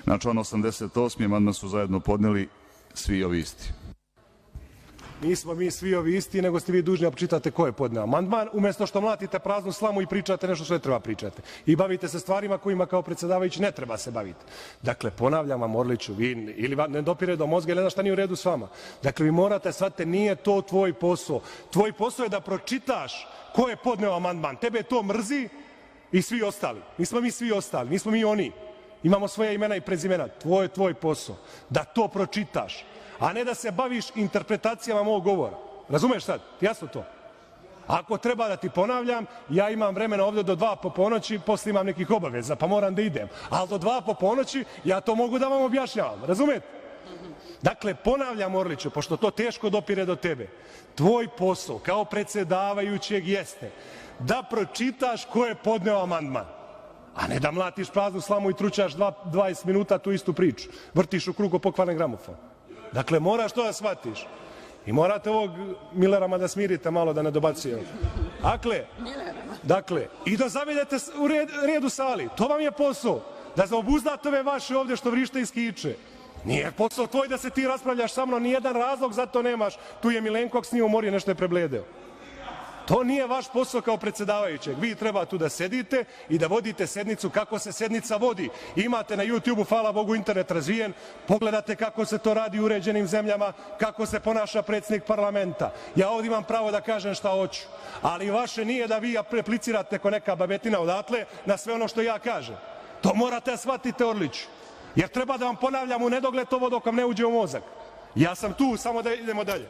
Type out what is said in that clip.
Na član 88. amandman su zajedno podneli svi ovi isti. Nismo mi svi ovi isti, nego ste vi dužni da pročitate ko je podneo amandman, umesto što mlatite praznu slamu i pričate nešto što ne treba pričati. I bavite se stvarima kojima kao predsedavajući ne treba se baviti. Dakle, ponavljam vam, Orliću, vi ili vam ne dopire do mozga ili ne znam šta nije u redu s vama. Dakle, vi morate shvatite, nije to tvoj posao. Tvoj posao je da pročitaš ko je podneo amandman. Tebe to mrzi i svi ostali. Nismo mi svi ostali, nismo mi oni. Imamo svoja imena i prezimena. Tvoj posao da to pročitaš, a ne da se baviš interpretacijama mog govora. Razumeš sad? Jasno to? Ako treba da ti ponavljam, ja imam vremena ovde do 2 po ponoći, posle imam nekih obaveza, pa moram da idem. Ali do 2 po ponoći ja to mogu da vam objašnjavam. Razumete? Dakle, ponavljam, Orliću, pošto to teško dopire do tebe, tvoj posao kao predsedavajućeg jeste da pročitaš ko je podneo amandman, a ne da mlatiš praznu slamu i trućaš 20 minuta tu istu priču. Vrtiš u krug ko pokvaren gramofon. Dakle, moraš to da shvatiš. I morate ovog Milerama da smirite malo, da ne dobacuje. Dakle, i da zavedete red u sali. To vam je posao. Da zaobuzdate ove vaše ovde što vrište i skiče. Nije posao tvoj da se ti raspravljaš sa mnom, nijedan razlog za to nemaš. Tu je Milenko, ako se nije umorio, nešto je prebledeo. To nije vaš posao kao predsedavajućeg. Vi treba tu da sedite i da vodite sednicu kako se sednica vodi. Imate na YouTube-u, hvala Bogu, internet razvijen, pogledate kako se to radi u uređenim zemljama, kako se ponaša predsednik parlamenta. Ja ovde imam pravo da kažem šta hoću, ali vaše nije da vi replicirate ko neka babetina odatle na sve ono što ja kažem. To morate da shvatite, Orliću, jer treba da vam ponavljam u nedogled ovo dok vam ne uđe u mozak. Ja sam tu samo da idemo dalje.